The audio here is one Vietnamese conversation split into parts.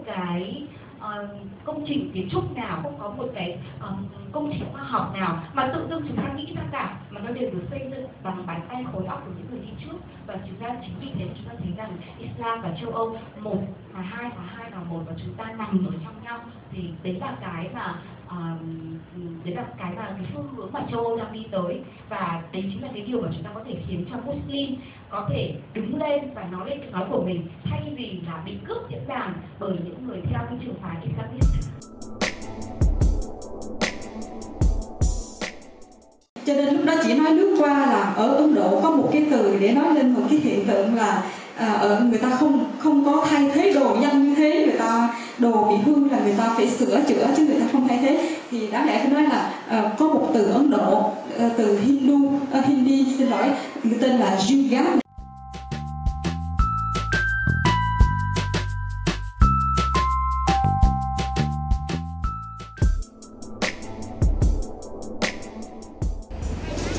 cái công trình kiến trúc nào, không có một cái công trình khoa học nào mà tự dưng chúng ta nghĩ ra cả, mà nó đều được xây dựng bằng bàn tay khối óc của những người đi trước. Và thực ra chính vì thế chúng ta thấy rằng Islam và châu Âu một và hai và một, và chúng ta nằm ở trong nhau. Thì đấy là cái mà cái phương hướng mà châu Âu đang đi tới, và đấy chính là cái điều mà chúng ta có thể khiến cho Muslim có thể đứng lên và nói lên tiếng nói của mình, thay vì là bị cướp diễn đàn bởi những người theo cái trường phái Islamist. Cho nên lúc đó chỉ nói lướt qua là ở Ấn Độ có một cái từ để nói lên một cái hiện tượng là ở người ta không có thay thế đồ nhân như thế, người ta đồ bị hư là người ta phải sửa chữa chứ người ta không thay thế. Thì đáng lẽ phải nói là có một từ Ấn Độ, từ Hindi xin lỗi, người tên là Yuga.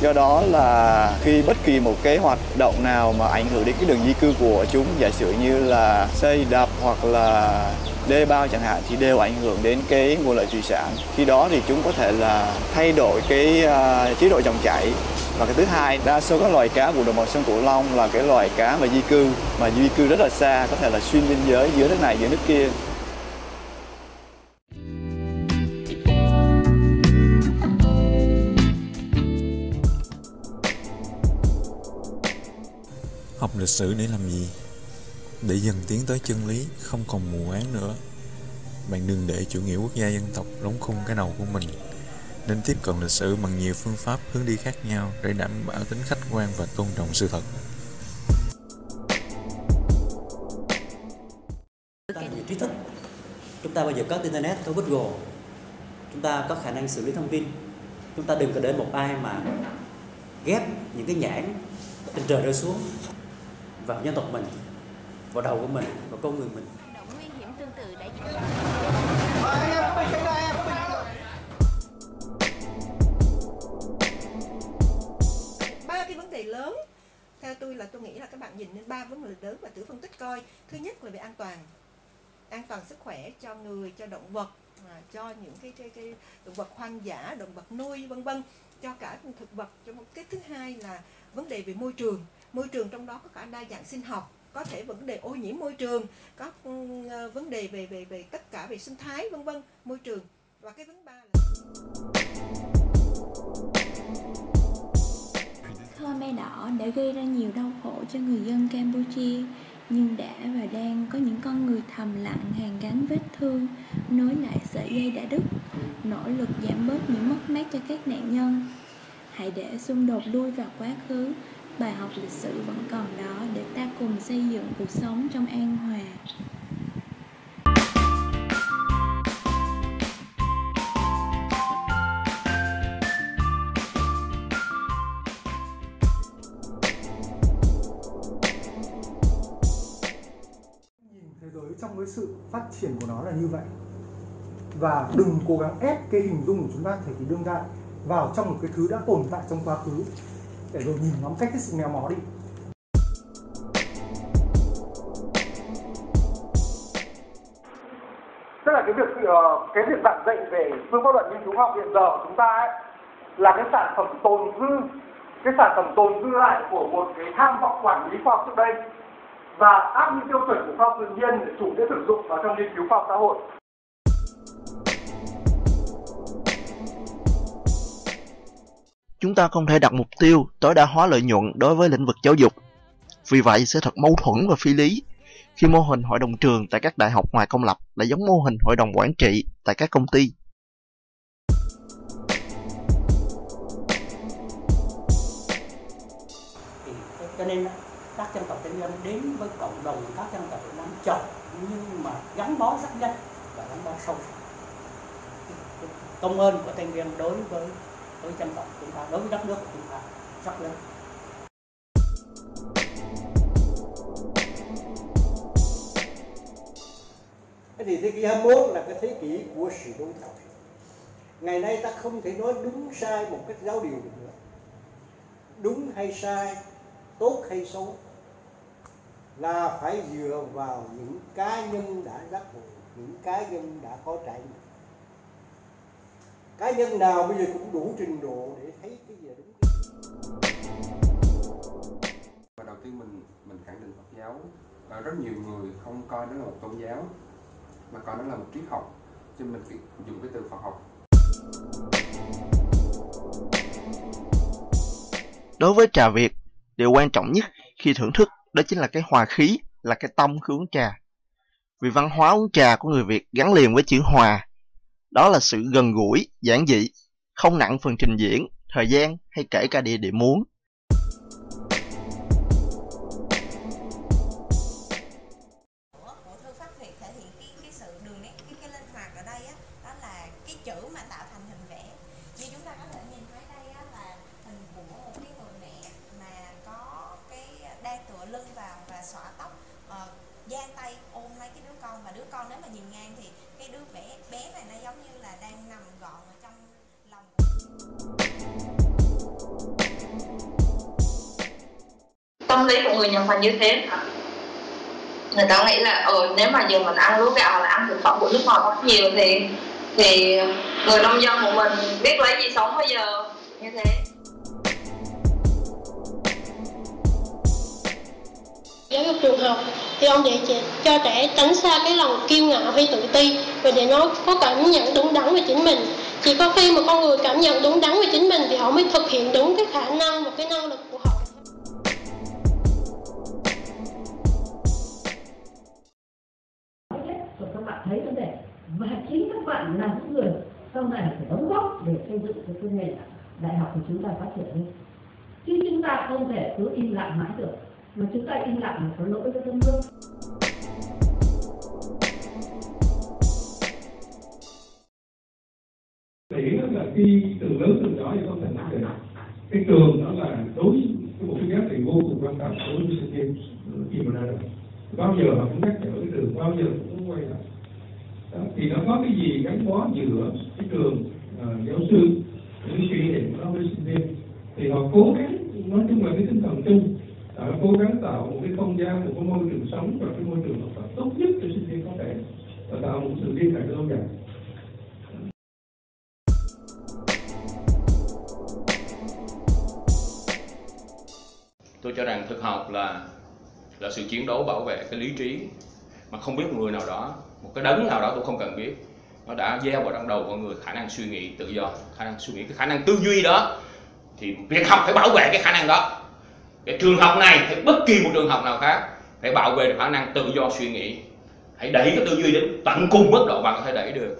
Do đó là khi bất kỳ một cái hoạt động nào mà ảnh hưởng đến cái đường di cư của chúng, giả sử như là xây đập hoặc là đê bao chẳng hạn, thì đều ảnh hưởng đến cái nguồn lợi thủy sản. Khi đó thì chúng có thể là thay đổi cái chế độ dòng chảy. Và cái thứ hai, đa số các loài cá vùng đồng bằng sông Cửu Long là cái loài cá mà di cư rất là xa, có thể là xuyên biên giới giữa nước này giữa nước kia. Học lịch sử để làm gì? Để dần tiến tới chân lý, không còn mù áng nữa. Bạn đừng để chủ nghĩa quốc gia dân tộc đóng khung cái đầu của mình, nên tiếp cận lịch sử bằng nhiều phương pháp hướng đi khác nhau để đảm bảo tính khách quan và tôn trọng sự thật. Chúng ta là nhiều trí thức. Chúng ta bây giờ có internet, có Google. Chúng ta có khả năng xử lý thông tin. Chúng ta đừng có để một ai mà ghép những cái nhãn trên trời rơi xuống vào dân tộc mình, vào đầu của mình, vào con người mình. Nguy hiểm tương tự đã ba cái vấn đề lớn theo tôi nghĩ là các bạn nhìn đến ba vấn đề lớn và thử phân tích coi. Thứ nhất là về an toàn sức khỏe cho người, cho động vật, cho những cái động vật hoang dã, động vật nuôi vân vân, cho cả thực vật. Cho một cái thứ hai là vấn đề về môi trường trong đó có cả đa dạng sinh học, có thể vấn đề ô nhiễm môi trường, có vấn đề về tất cả về sinh thái vân vân, môi trường. Và cái vấn ba là Khmer Đỏ đã gây ra nhiều đau khổ cho người dân Campuchia, nhưng đã và đang có những con người thầm lặng hàn gắn vết thương, nối lại sợi dây đã đứt, nỗ lực giảm bớt những mất mát cho các nạn nhân. Hãy để xung đột lui vào quá khứ, bài học lịch sử vẫn còn đó để ta cùng xây dựng cuộc sống trong an hòa. Thế giới trong cái sự phát triển của nó là như vậy, và đừng cố gắng ép cái hình dung của chúng ta thể thì đương đại vào trong một cái thứ đã tồn tại trong quá khứ để rồi nhìn nó một cách hết sức méo mó đi. Tức là cái việc giảng dạy về phương pháp luận nghiên cứu học hiện giờ của chúng ta ấy, là cái sản phẩm tồn dư lại của một cái tham vọng quản lý khoa học trước đây, và áp những tiêu chuẩn của khoa học tự nhiên để chủ nghĩa sử dụng vào trong nghiên cứu khoa học xã hội. Chúng ta không thể đặt mục tiêu tối đa hóa lợi nhuận đối với lĩnh vực giáo dục. Vì vậy sẽ thật mâu thuẫn và phi lý khi mô hình hội đồng trường tại các đại học ngoài công lập lại giống mô hình hội đồng quản trị tại các công ty. Cho nên các dân tộc Tây Nguyên đến với cộng đồng các dân tộc Việt Nam chọn nhưng mà gắn bó rất nhanh và gắn bó sâu sắc. Công ơn của Tây Nguyên đối với dân tộc chúng ta, đối với đất nước của chúng ta rất lớn. Thì thế kỷ 21 là cái thế kỷ của sự đối thoại. Ngày nay ta không thể nói đúng sai một cách giáo điều được nữa. Đúng hay sai, tốt hay xấu là phải dựa vào những cá nhân đã giác ngộ, những cá nhân đã có trải nghiệm. Cá nhân nào bây giờ cũng đủ trình độ để thấy cái gì là đúng. Và đầu tiên mình khẳng định Phật giáo, rất nhiều người không coi nó là một tôn giáo mà coi nó là một triết học, cho nên mình phải dùng cái từ Phật học. Đối với trà Việt, điều quan trọng nhất khi thưởng thức đó chính là cái hòa khí, là cái tâm khi uống trà. Vì văn hóa uống trà của người Việt gắn liền với chữ hòa. Đó là sự gần gũi, giản dị, không nặng phần trình diễn, thời gian hay kể cả địa điểm muốn. Bộ thơ Pháp Việt thể hiện cái sự đường nét, cái linh hoạt ở đây á, đó là cái chữ mà tạo thành hình vẽ. Như chúng ta có thể nhìn thấy đây á, là hình của một cái người mẹ mà có cái đang tựa lưng vào và xõa tóc, giang tay ôm lấy cái đứa con, và đứa con nếu mà nhìn ngang thì cái đứa bé này nó giống như là đang nằm gọn ở trong lòng. Tâm lý của người Nhật là như thế. Người ta nghĩ là nếu mà giờ mình ăn lúa gạo hoặc là ăn thực phẩm của nước ngoài quá nhiều thì người nông dân của mình biết lấy gì sống bây giờ, như thế. Giáo dục trường học thì ông dạy cho trẻ tránh xa cái lòng kiêu ngạo hay tự ti, và để nó có cảm nhận đúng đắn về chính mình. Chỉ có khi mà con người cảm nhận đúng đắn về chính mình thì họ mới thực hiện đúng cái khả năng và cái năng lực của họ. Các bạn thấy vấn đề, và chính các bạn là những người sau này phải đóng góp để xây dựng cái nền đại học của chúng ta phát triển lên. Chứ chúng ta không thể cứ im lặng mãi được, mà chúng ta im lặng là có lỗi với dân nước. Điểm là khi từ lớn từ nhỏ thì không thành vấn đề. Cái trường đó là đối với một cái giá trị vô cùng quan trọng đối với sinh viên khi mà ra đời. Bao giờ họ cũng nhắc nhở cái trường, bao giờ cũng quay lại. Đó, thì nó có cái gì gắn bó giữa cái trường giáo sư, những kỷ niệm đó với sinh viên, thì họ cố gắng, nói chung là cái tinh thần chung, họ cố gắng tạo một cái không gian, một cái môi trường sống và cái môi trường học tập tốt nhất cho sinh viên có thể, và tạo một sự liên hệ lâu dài. Tôi cho rằng thực học là sự chiến đấu bảo vệ cái lý trí, mà không biết một người nào đó, một cái đấng nào đó tôi không cần biết, nó đã gieo vào trong đầu con người khả năng suy nghĩ tự do, khả năng suy nghĩ, cái khả năng tư duy đó, thì việc học phải bảo vệ cái khả năng đó. Cái trường học này hay bất kỳ một trường học nào khác phải bảo vệ được khả năng tự do suy nghĩ, hãy đẩy cái tư duy đến tận cùng mức độ bạn có thể đẩy được.